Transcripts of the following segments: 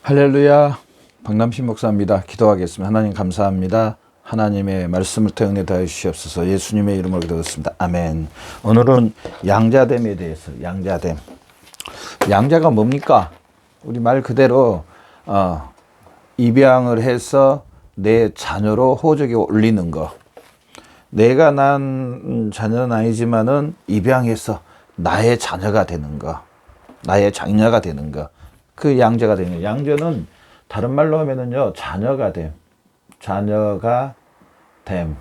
할렐루야, 박남신 목사입니다. 기도하겠습니다. 하나님 감사합니다. 하나님의 말씀을 통해 은혜 다해 주시옵소서. 예수님의 이름으로 기도했습니다. 아멘. 오늘은 양자됨에 대해서. 양자됨. 양자가 뭡니까? 우리 말 그대로 입양을 해서 내 자녀로 호적에 올리는 거. 내가 난 자녀는 아니지만은 입양해서 나의 자녀가 되는 거. 나의 장녀가 되는 거. 그 양자가 되는 거예요. 양자는 다른 말로 하면은요, 자녀가 됨. 자녀가 됨.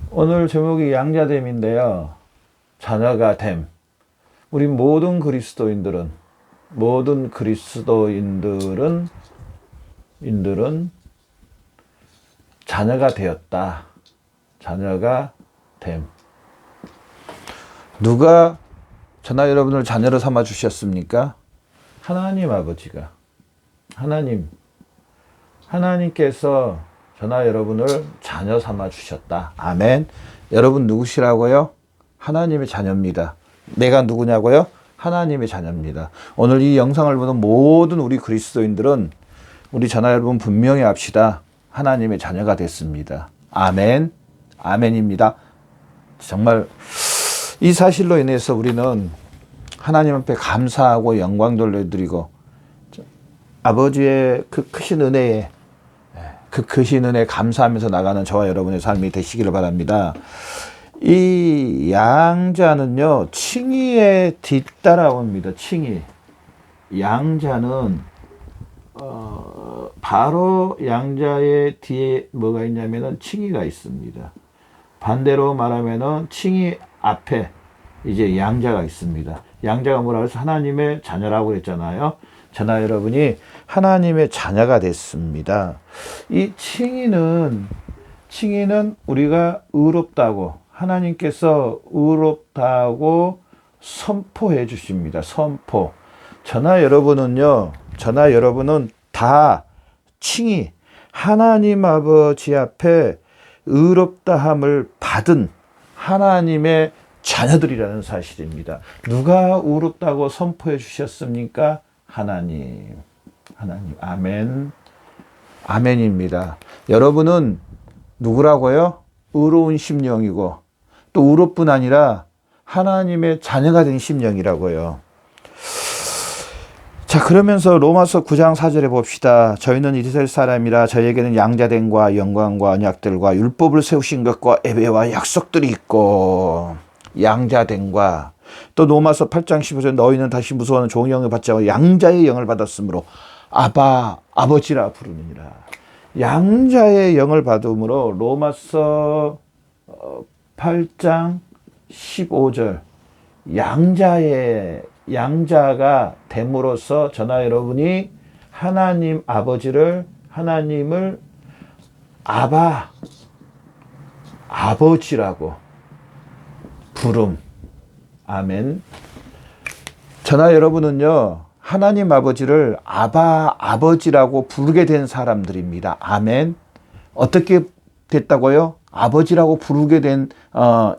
오늘 제목이 양자됨인데요. 자녀가 됨. 우리 모든 그리스도인들은 자녀가 되었다. 자녀가 됨. 누가 저나 여러분을 자녀로 삼아 주셨습니까? 하나님 아버지가. 하나님께서 저나 여러분을 자녀 삼아 주셨다. 아멘. 여러분 누구시라고요? 하나님의 자녀입니다. 내가 누구냐고요? 하나님의 자녀입니다. 오늘 이 영상을 보는 모든 우리 그리스도인들은 우리 저나 여러분 분명히 합시다. 하나님의 자녀가 됐습니다. 아멘. 아멘입니다. 정말 이 사실로 인해서 우리는 하나님 앞에 감사하고 영광 돌려드리고 아버지의 그 크신 은혜에 감사하면서 나가는 저와 여러분의 삶이 되시기를 바랍니다. 이 양자는요, 칭의에 뒤따라옵니다. 칭의. 양자는 바로 양자의 뒤에 뭐가 있냐면은 칭의가 있습니다. 반대로 말하면은 칭의 앞에 이제 양자가 있습니다. 양자가 뭐라고 해서 하나님의 자녀라고 했잖아요. 저나 여러분이 하나님의 자녀가 됐습니다. 이 칭의는 우리가 의롭다고, 하나님께서 의롭다고 선포해 주십니다. 선포. 저나 여러분은 다 칭의, 하나님 아버지 앞에 의롭다함을 받은 하나님의 자녀들이라는 사실입니다. 누가 의롭다고 선포해 주셨습니까? 하나님. 아멘. 아멘입니다. 여러분은 누구라고요? 의로운 심령이고 또 의롭뿐 아니라 하나님의 자녀가 된 심령이라고요. 자, 그러면서 로마서 9장 4절에 봅시다. 저희는 이스라엘 사람이라 저희에게는 양자됨과 영광과 언약들과 율법을 세우신 것과 예배와 약속들이 있고, 양자됨과 또 로마서 8장 15절 너희는 다시 무서워하는 종의 영을 받지 않고 양자의 영을 받았으므로 아버지라 부르느니라. 양자의 영을 받음으로 로마서 8장 15절 양자가 됨으로써 저나 여러분이 하나님을 아버지라고 부름. 아멘. 저나 여러분은요, 하나님 아버지를 아버지라고 부르게 된 사람들입니다. 아멘. 어떻게 됐다고요? 아버지라고 부르게 된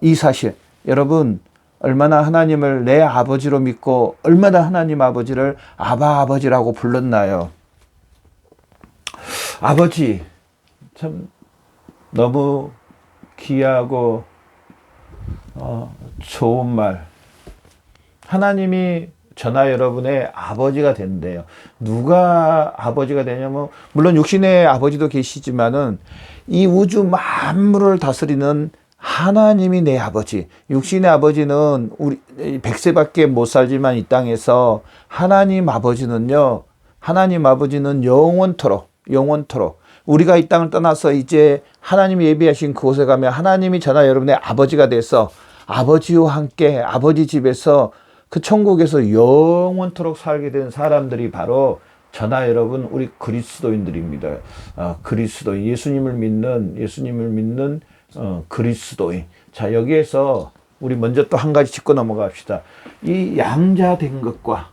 이 사실. 여러분, 얼마나 하나님을 내 아버지로 믿고 얼마나 하나님 아버지를 아버지라고 불렀나요? 아버지, 참 너무 귀하고 좋은 말. 하나님이 저나 여러분의 아버지가 된대요. 누가 아버지가 되냐면, 물론 육신의 아버지도 계시지만은 이 우주 만물을 다스리는 하나님이 내 아버지. 육신의 아버지는 우리 100세밖에 못 살지만 이 땅에서 하나님 아버지는 영원토록 우리가 이 땅을 떠나서 이제 하나님이 예비하신 그곳에 가면 하나님이 저나 여러분의 아버지가 돼서 아버지와 함께 아버지 집에서 그 천국에서 영원토록 살게 된 사람들이 바로 저나 여러분 우리 그리스도인들입니다. 그리스도인, 예수님을 믿는 그리스도인. 자, 여기에서 우리 먼저 또 한 가지 짚고 넘어갑시다. 이 양자된 것과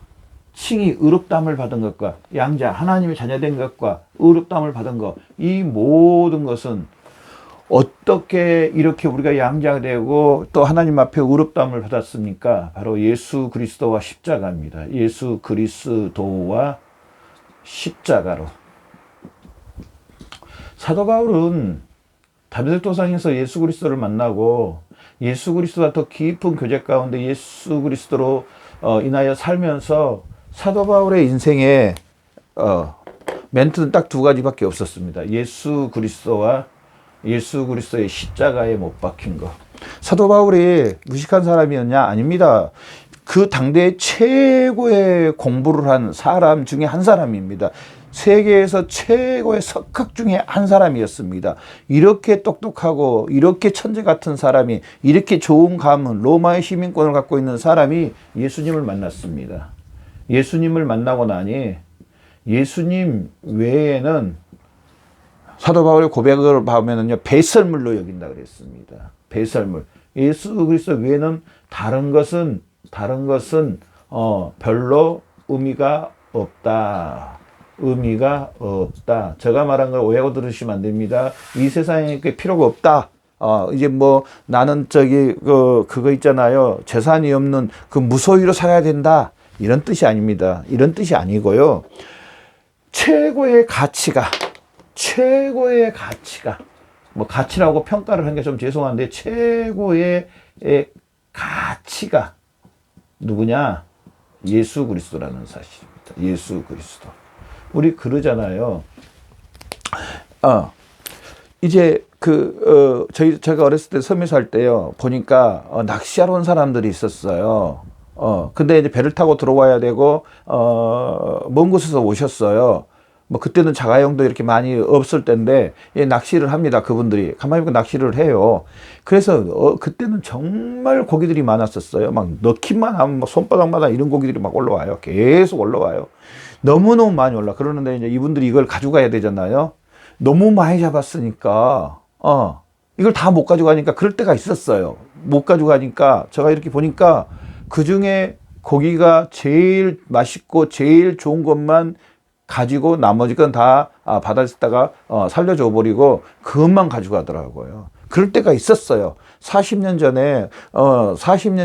칭의, 의롭다함을 받은 것과 양자, 하나님의 자녀된 것과 의롭다함을 받은 것, 이 모든 것은 어떻게 이렇게 우리가 양자되고 또 하나님 앞에 의롭다함을 받았습니까? 바로 예수 그리스도와 십자가입니다. 예수 그리스도와 십자가로. 사도 바울은 다메섹 도상에서 예수 그리스도를 만나고 예수 그리스도와 더 깊은 교제 가운데 예수 그리스도로 인하여 살면서 사도 바울의 인생에 멘트는 딱 두 가지밖에 없었습니다. 예수 그리스도와 예수 그리스도의 십자가에 못 박힌 것. 사도 바울이 무식한 사람이었냐? 아닙니다. 그 당대의 최고의 공부를 한 사람 중에 한 사람입니다. 세계에서 최고의 석학 중에 한 사람이었습니다. 이렇게 똑똑하고 이렇게 천재 같은 사람이, 이렇게 좋은 가문, 로마의 시민권을 갖고 있는 사람이 예수님을 만났습니다. 예수님을 만나고 나니 예수님 외에는 사도 바울의 고백을 보면은요, 배설물로 여긴다 그랬습니다. 배설물. 예수 그리스도 외에는 다른 것은 별로 의미가 없다. 의미가 없다. 제가 말한 걸 오해하고 들으시면 안 됩니다. 이 세상에 필요가 없다. 이제 뭐 나는 그거 있잖아요. 재산이 없는 그 무소유로 살아야 된다. 이런 뜻이 아닙니다. 이런 뜻이 아니고요. 최고의 가치가, 뭐 가치라고 평가를 한 게 좀 죄송한데, 최고의 가치가 누구냐? 예수 그리스도라는 사실입니다. 예수 그리스도. 우리 그러잖아요. 이제 제가 어렸을 때 섬에 살 때요, 보니까 낚시하러 온 사람들이 있었어요. 근데 이제 배를 타고 들어와야 되고, 먼 곳에서 오셨어요. 뭐 그때는 자가용도 이렇게 많이 없을 때인데, 낚시를 합니다. 그분들이 가만히 보니까 낚시를 해요. 그래서 그때는 정말 고기들이 많았었어요. 막 넣기만 하면 막 손바닥마다 이런 고기들이 막 올라와요. 계속 올라와요. 너무너무 많이 올라. 그러는데 이제 이분들이 이걸 가져가야 되잖아요. 너무 많이 잡았으니까 이걸 다 못 가져가니까 그럴 때가 있었어요. 못 가져가니까 제가 이렇게 보니까 그 중에 고기가 제일 맛있고 제일 좋은 것만 가지고 나머지 건 다 바다에다가 살려줘 버리고 그것만 가져가더라고요. 그럴 때가 있었어요. 40년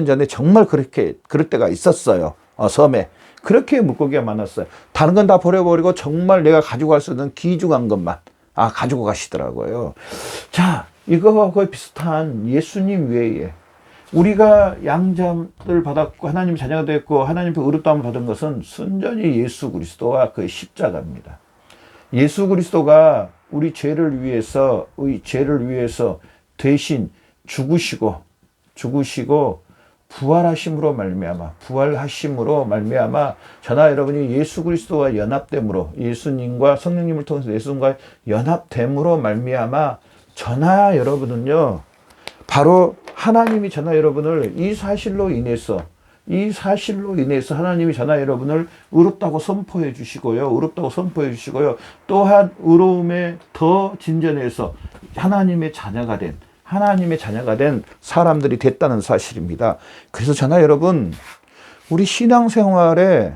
전에 정말 그럴 때가 있었어요. 섬에. 그렇게 물고기가 많았어요. 다른 건 다 버려버리고 정말 내가 가져갈 수 있는 귀중한 것만 가지고 가시더라고요. 자, 이거와 거의 비슷한 예수님 외에 우리가 양자를 받았고 하나님 자녀가 됐고 하나님께 의롭다함을 받은 것은 순전히 예수 그리스도와 그의 십자가입니다. 예수 그리스도가 우리 죄를 위해서 대신 죽으시고 부활하심으로 말미암아 저나 여러분이 예수 그리스도와 연합됨으로, 예수님과 성령님을 통해서 예수님과 연합됨으로 말미암아 저나 여러분은요, 바로 하나님이 저나 여러분을 이 사실로 인해서 하나님이 저나 여러분을 의롭다고 선포해 주시고요. 또한 의로움에 더 진전해서 하나님의 자녀가 된 사람들이 됐다는 사실입니다. 그래서 저나 여러분, 우리 신앙생활에,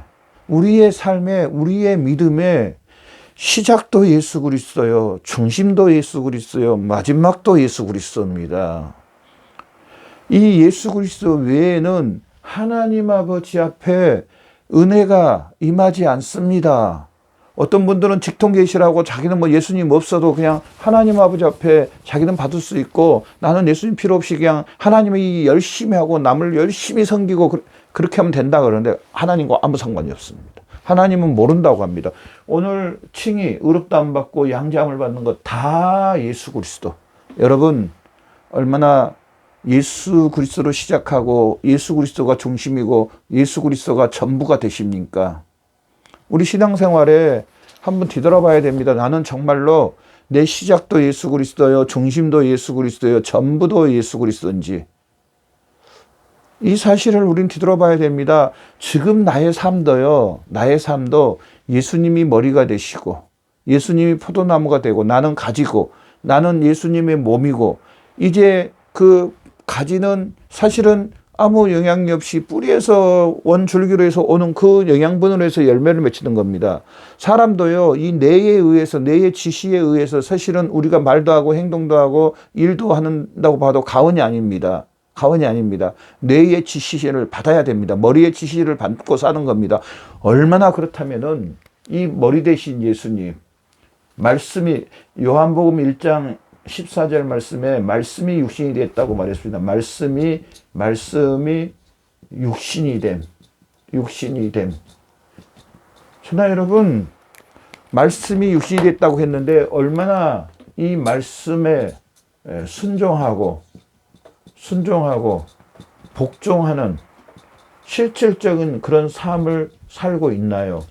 우리의 삶에, 우리의 믿음에 시작도 예수 그리스도요, 중심도 예수 그리스도요, 마지막도 예수 그리스도입니다. 이 예수 그리스도 외에는 하나님 아버지 앞에 은혜가 임하지 않습니다. 어떤 분들은 직통계시라고 자기는 뭐 예수님 없어도 그냥 하나님 아버지 앞에 자기는 받을 수 있고, 나는 예수님 필요 없이 그냥 하나님이 열심히 하고 남을 열심히 섬기고 그렇게 하면 된다 그러는데 하나님과 아무 상관이 없습니다. 하나님은 모른다고 합니다. 오늘 칭의, 의롭다함 받고 양자함을 받는 것 다 예수 그리스도. 여러분, 얼마나 예수 그리스도로 시작하고 예수 그리스도가 중심이고 예수 그리스도가 전부가 되십니까? 우리 신앙생활에 한번 뒤돌아봐야 됩니다. 나는 정말로 내 시작도 예수 그리스도요, 중심도 예수 그리스도요, 전부도 예수 그리스도인지, 이 사실을 우린 뒤돌아봐야 됩니다. 지금 나의 삶도 예수님이 머리가 되시고 예수님이 포도나무가 되고 나는 가지고, 나는 예수님의 몸이고, 이제 그 가지는 사실은 아무 영향이 없이 뿌리에서 원줄기로 해서 오는 그 영양분으로 해서 열매를 맺히는 겁니다. 사람도요, 이 뇌에 의해서, 뇌의 지시에 의해서 사실은 우리가 말도 하고 행동도 하고 일도 한다고 봐도 가언이 아닙니다. 가언이 아닙니다. 뇌의 지시를 받아야 됩니다. 머리의 지시를 받고 사는 겁니다. 얼마나 그렇다면은 이 머리 대신 예수님, 말씀이 요한복음 1장 14절 말씀에 말씀이 육신이 됐다고 말했습니다. 말씀이 육신이 됨. 저나 여러분, 말씀이 육신이 됐다고 했는데 얼마나 이 말씀에 순종하고 복종하는 실질적인 그런 삶을 살고 있나요?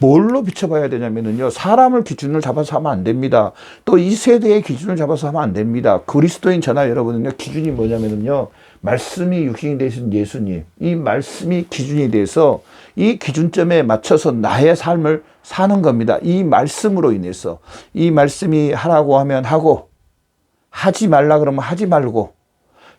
뭘로 비춰봐야 되냐면요, 사람을 기준을 잡아서 하면 안 됩니다. 또 이 세대의 기준을 잡아서 하면 안 됩니다. 그리스도인 저나 여러분은요, 기준이 뭐냐면요, 말씀이 육신이 되신 예수님, 이 말씀이 기준이 돼서 이 기준점에 맞춰서 나의 삶을 사는 겁니다. 이 말씀으로 인해서, 이 말씀이 하라고 하면 하고, 하지 말라 그러면 하지 말고,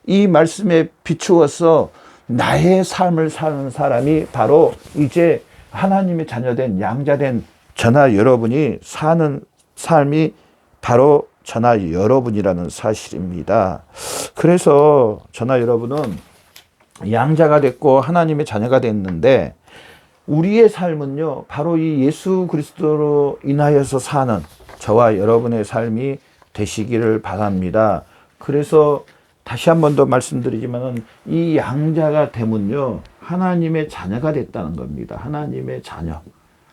이 말씀에 비추어서 나의 삶을 사는 사람이 바로 이제 하나님의 자녀된 양자된 저나 여러분이 사는 삶이 바로 저나 여러분이라는 사실입니다. 그래서 저나 여러분은 양자가 됐고 하나님의 자녀가 됐는데 우리의 삶은요, 바로 이 예수 그리스도로 인하여서 사는 저와 여러분의 삶이 되시기를 바랍니다. 그래서 다시 한 번 더 말씀드리지만은 이 양자가 되면요, 하나님의 자녀가 됐다는 겁니다. 하나님의 자녀,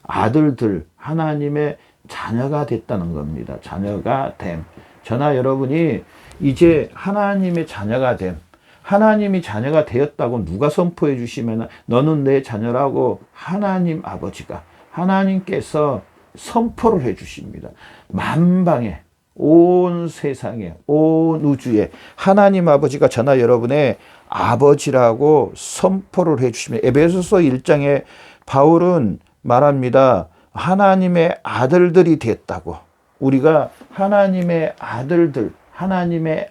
아들들, 하나님의 자녀가 됐다는 겁니다. 자녀가 됨. 저나 여러분이 이제 하나님의 자녀가 됨. 하나님이 자녀가 되었다고 누가 선포해 주시면 너는 내 자녀라고 하나님 아버지가, 하나님께서 선포를 해 주십니다. 만방에, 온 세상에, 온 우주에 하나님 아버지가 저나 여러분의 아버지라고 선포를 해 주시면, 에베소서 1장에 바울은 말합니다. 하나님의 아들들이 됐다고. 우리가 하나님의 아들들, 하나님의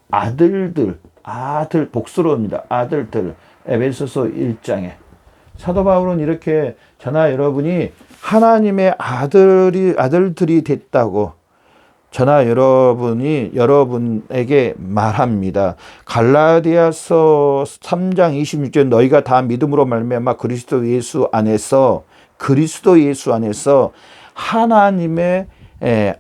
아들들, 아들 복수로입니다. 아들들. 에베소서 1장에 사도 바울은 이렇게 저나 여러분이 하나님의 아들들이 됐다고 저나 여러분이 여러분에게 말합니다. 갈라디아서 3장 26절 너희가 다 믿음으로 말미암아 그리스도 예수 안에서 하나님의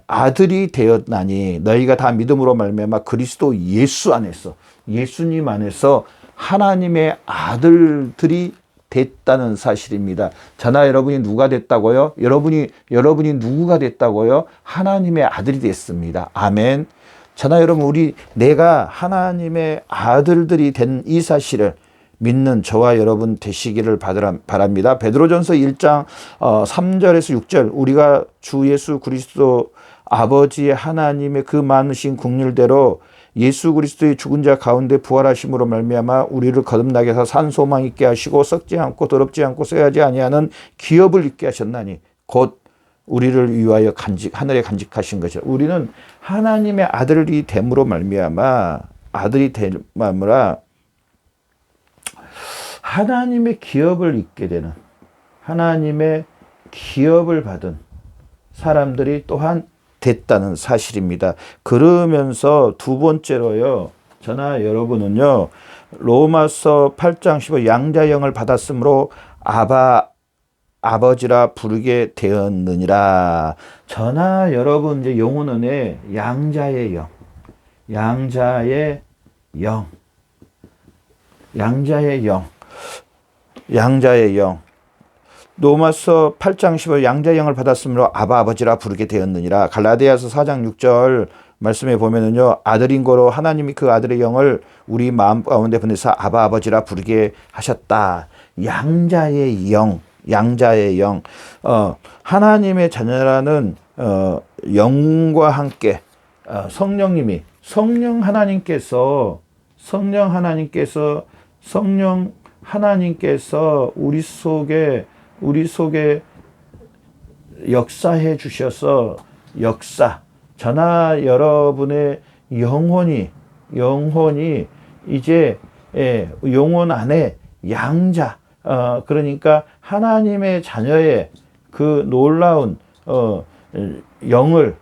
아들이 되었나니 너희가 다 믿음으로 말미암아 그리스도 예수 안에서, 예수님 안에서 하나님의 아들들이 됐다는 사실입니다. 저나 여러분이 누가 됐다고요? 여러분이 누구가 됐다고요? 하나님의 아들이 됐습니다. 아멘. 저나 여러분, 내가 하나님의 아들들이 된 이 사실을 믿는 저와 여러분 되시기를 바랍니다. 베드로전서 1장 3절에서 6절 우리가 주 예수 그리스도 아버지 하나님의 그 많으신 긍휼대로 예수 그리스도의 죽은 자 가운데 부활하심으로 말미암아 우리를 거듭나게 해서 산 소망 있게 하시고 썩지 않고 더럽지 않고 쇠하지 아니하는 기업을 있게 하셨나니 곧 우리를 위하여 하늘에 간직하신 것이라. 우리는 하나님의 아들이 됨으로 말미암아 하나님의 기업을 있게 되는, 하나님의 기업을 받은 사람들이 또한 됐다는 사실입니다. 그러면서 두 번째로요, 저나 여러분은요, 로마서 8장 15 양자영을 받았으므로 아버지라 부르게 되었느니라. 저나 여러분 이제 영혼은의 양자의 영. 로마서 8장 15 양자의 영을 받았으므로 아버지라 부르게 되었느니라. 갈라디아서 4장 6절 말씀에 보면은요, 아들인 거로 하나님이 그 아들의 영을 우리 마음 가운데 보내서 아버지라 부르게 하셨다. 양자의 영. 하나님의 자녀라는 영과 함께 성령 하나님께서 우리 속에 역사해 주셔서 저나 여러분의 영혼이 이제 영혼 안에 양자, 그러니까 하나님의 자녀의 그 놀라운 영을,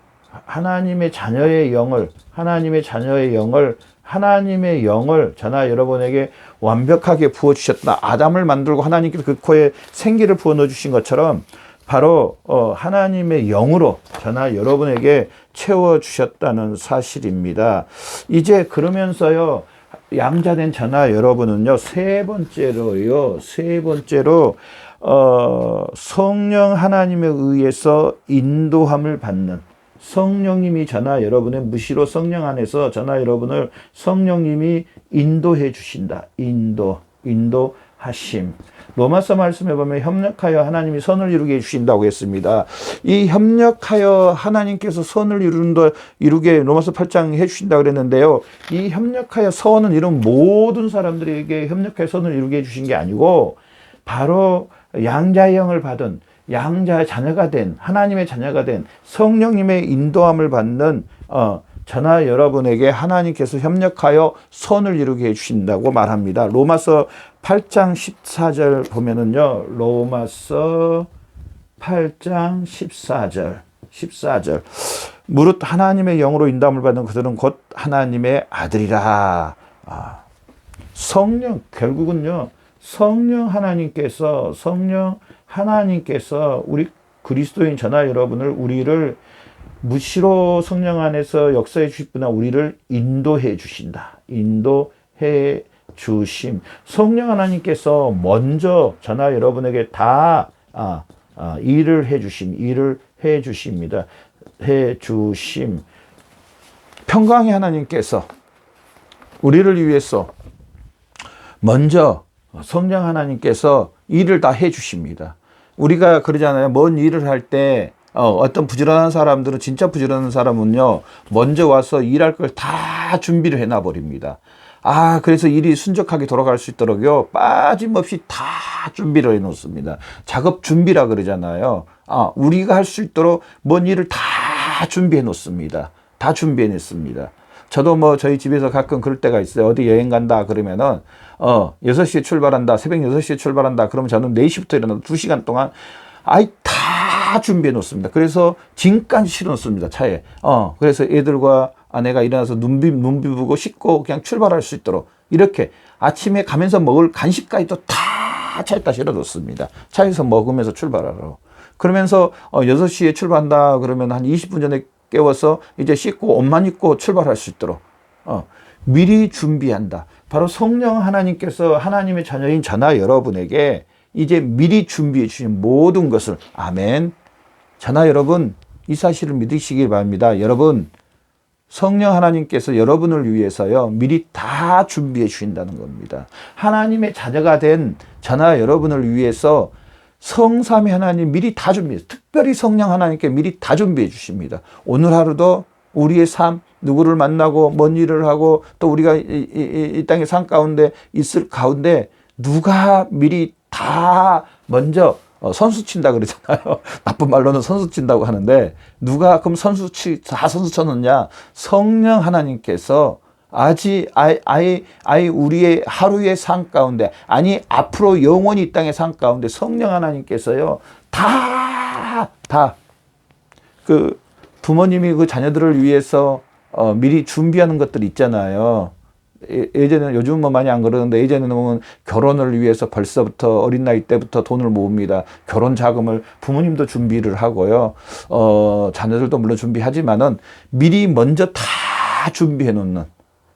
하나님의 자녀의 영을 저나 여러분에게 완벽하게 부어주셨다. 아담을 만들고 하나님께서 그 코에 생기를 부어 넣어주신 것처럼 바로 하나님의 영으로 저나 여러분에게 채워주셨다는 사실입니다. 이제 그러면서요, 양자된 저나 여러분은요, 세 번째로 성령 하나님에 의해서 인도함을 받는, 성령님이 저나 여러분의 무시로 성령 안에서 저나 여러분을 성령님이 인도해 주신다. 인도하심. 로마서 말씀에 보면 협력하여 하나님이 선을 이루게 해주신다고 했습니다. 이 협력하여 하나님께서 선을 이루게 로마서 8장 해주신다고 그랬는데요. 이 협력하여 선을 이룬 모든 사람들에게 협력하여 선을 이루게 해주신 게 아니고 바로 양자의 영을 받은 양자의 자녀가 된 하나님의 자녀가 된 성령님의 인도함을 받는 저나 여러분에게 하나님께서 협력하여 선을 이루게 해주신다고 말합니다. 로마서 8장 14절 보면은요, 로마서 8장 14절. 무릇 하나님의 영으로 인도함을 받는 그들은 곧 하나님의 아들이라. 결국은요, 성령 하나님께서 우리 그리스도인 저나 여러분을, 우리를 무시로 성령 안에서 역사해 주실 분아 우리를 인도해 주신다. 인도해 주심. 성령 하나님께서 먼저 저나 여러분에게 다 일을 해 주십니다. 해 주심. 평강의 하나님께서 우리를 위해서 먼저 성령 하나님께서 일을 다 해 주십니다. 우리가 그러잖아요. 뭔 일을 할 때 어떤 부지런한 사람들은, 진짜 부지런한 사람은요, 먼저 와서 일할 걸 다 준비를 해놔 버립니다. 그래서 일이 순적하게 돌아갈 수 있도록요, 빠짐없이 다 준비를 해 놓습니다. 작업 준비라 그러잖아요. 우리가 할 수 있도록 뭔 일을 다 준비해 놓습니다. 다 준비해 냈습니다. 저도 저희 집에서 가끔 그럴 때가 있어요. 어디 여행 간다 그러면은 6시에 출발한다. 새벽 6시에 출발한다. 그러면 저는 4시부터 일어나서 2시간 동안 다 준비해 놓습니다. 그래서 짐까지 실어 놓습니다. 차에. 그래서 애들과 아내가 일어나서 눈 비비고 씻고 그냥 출발할 수 있도록 이렇게 아침에 가면서 먹을 간식까지도 다 차에다 실어 놓습니다. 차에서 먹으면서 출발하라고. 그러면서 6시에 출발한다 그러면 한 20분 전에 깨워서 이제 씻고 옷만 입고 출발할 수 있도록 미리 준비한다. 바로 성령 하나님께서 하나님의 자녀인 저나 여러분에게 이제 미리 준비해 주신 모든 것을, 아멘. 저나 여러분, 이 사실을 믿으시길 바랍니다. 여러분, 성령 하나님께서 여러분을 위해서요, 미리 다 준비해 주신다는 겁니다. 하나님의 자녀가 된 저나 여러분을 위해서 성삼위 하나님 미리 다 준비해요. 특별히 성령 하나님께 미리 다 준비해 주십니다. 오늘 하루도 우리의 삶, 누구를 만나고 뭔 일을 하고 또 우리가 이 땅의 삶 가운데 있을 가운데 누가 미리 다 먼저 선수 친다 그러잖아요. 나쁜 말로는 선수 친다고 하는데, 누가 그럼 다 선수 쳤느냐? 성령 하나님께서 아예 우리의 하루의 삶 가운데, 아니 앞으로 영원히 이 땅의 삶 가운데 성령 하나님께서요 그 부모님이 그 자녀들을 위해서 미리 준비하는 것들 있잖아요. 예전에는, 요즘은 많이 안 그러는데 예전에는 보면 결혼을 위해서 벌써부터 어린 나이 때부터 돈을 모읍니다. 결혼 자금을 부모님도 준비를 하고요. 자녀들도 물론 준비하지만은 미리 먼저 다 준비해 놓는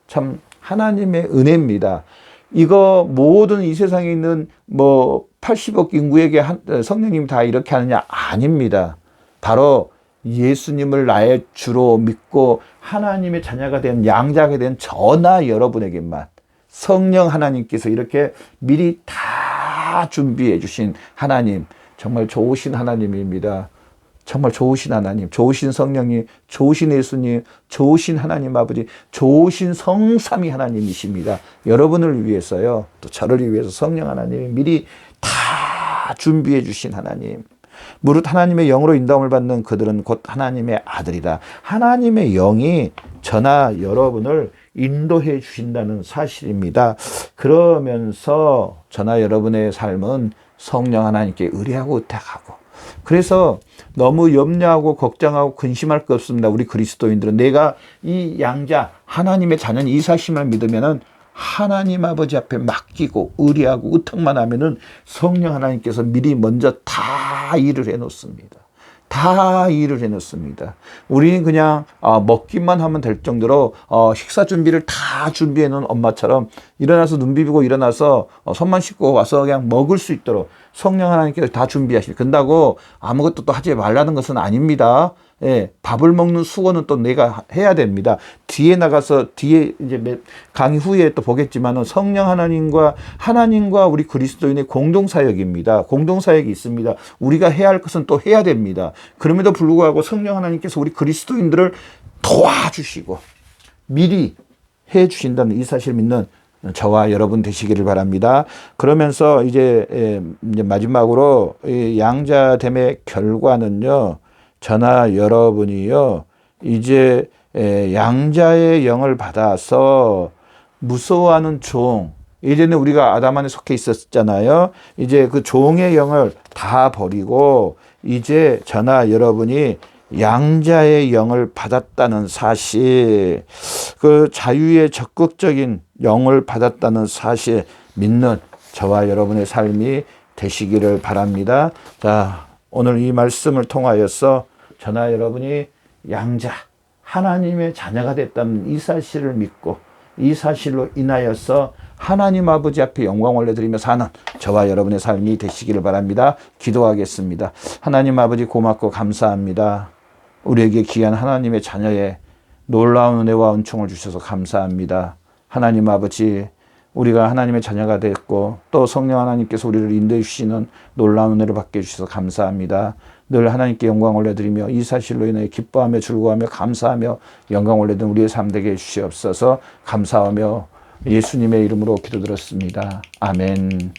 참 하나님의 은혜입니다. 이거 모든 이 세상에 있는 80억 인구에게 성령님이 다 이렇게 하느냐? 아닙니다. 바로 예수님을 나의 주로 믿고 하나님의 자녀가 된, 양자가 된 저나 여러분에게만 성령 하나님께서 이렇게 미리 다 준비해 주신 하나님, 정말 좋으신 하나님입니다. 정말 좋으신 하나님, 좋으신 성령님, 좋으신 예수님, 좋으신 하나님 아버지, 좋으신 성삼위 하나님이십니다. 여러분을 위해서요, 또 저를 위해서 성령 하나님이 미리 다 준비해 주신 하나님. 무릇 하나님의 영으로 인도함을 받는 그들은 곧 하나님의 아들이다. 하나님의 영이 저나 여러분을 인도해 주신다는 사실입니다. 그러면서 저나 여러분의 삶은 성령 하나님께 의뢰하고 의탁하고, 그래서 너무 염려하고 걱정하고 근심할 거 없습니다. 우리 그리스도인들은 내가 이 양자 하나님의 자녀는 이 사실만 믿으면은 하나님 아버지 앞에 맡기고 의뢰하고 의탁만 하면은 성령 하나님께서 미리 먼저 다 일을 해 놓습니다. 다 일을 해 놓습니다. 우리는 그냥 먹기만 하면 될 정도로 식사 준비를 다 준비해 놓은 엄마처럼 일어나서 눈 비비고 일어나서 손만 씻고 와서 그냥 먹을 수 있도록 성령 하나님께서 다 준비하실. 근다고 아무것도 또 하지 말라는 것은 아닙니다. 예, 밥을 먹는 수고는 또 내가 해야 됩니다. 뒤에 나가서 뒤에 이제 강의 후에 또 보겠지만은 성령 하나님과 우리 그리스도인의 공동 사역입니다. 공동 사역이 있습니다. 우리가 해야 할 것은 또 해야 됩니다. 그럼에도 불구하고 성령 하나님께서 우리 그리스도인들을 도와주시고 미리 해 주신다는 이 사실을 믿는 저와 여러분 되시기를 바랍니다. 그러면서 이제 마지막으로 양자됨의 결과는요, 저나 여러분이요, 이제 양자의 영을 받아서 무서워하는 종, 예전에 우리가 아담 안에 속해 있었잖아요. 이제 그 종의 영을 다 버리고 이제 저나 여러분이 양자의 영을 받았다는 사실, 그 자유의 적극적인 영을 받았다는 사실 믿는 저와 여러분의 삶이 되시기를 바랍니다. 자, 오늘 이 말씀을 통하여서 저나 여러분이 양자 하나님의 자녀가 됐다는 이 사실을 믿고 이 사실로 인하여서 하나님 아버지 앞에 영광 올려드리며 사는 저와 여러분의 삶이 되시기를 바랍니다. 기도하겠습니다. 하나님 아버지 고맙고 감사합니다. 우리에게 귀한 하나님의 자녀의 놀라운 은혜와 은총을 주셔서 감사합니다. 하나님 아버지, 우리가 하나님의 자녀가 됐고 또 성령 하나님께서 우리를 인도해 주시는 놀라운 은혜를 받게 해주셔서 감사합니다. 늘 하나님께 영광 올려드리며 이 사실로 인해 기뻐하며 즐거워하며 감사하며 영광 올려드리는 우리의 삶 되게 해주시옵소서. 감사하며 예수님의 이름으로 기도드렸습니다. 아멘.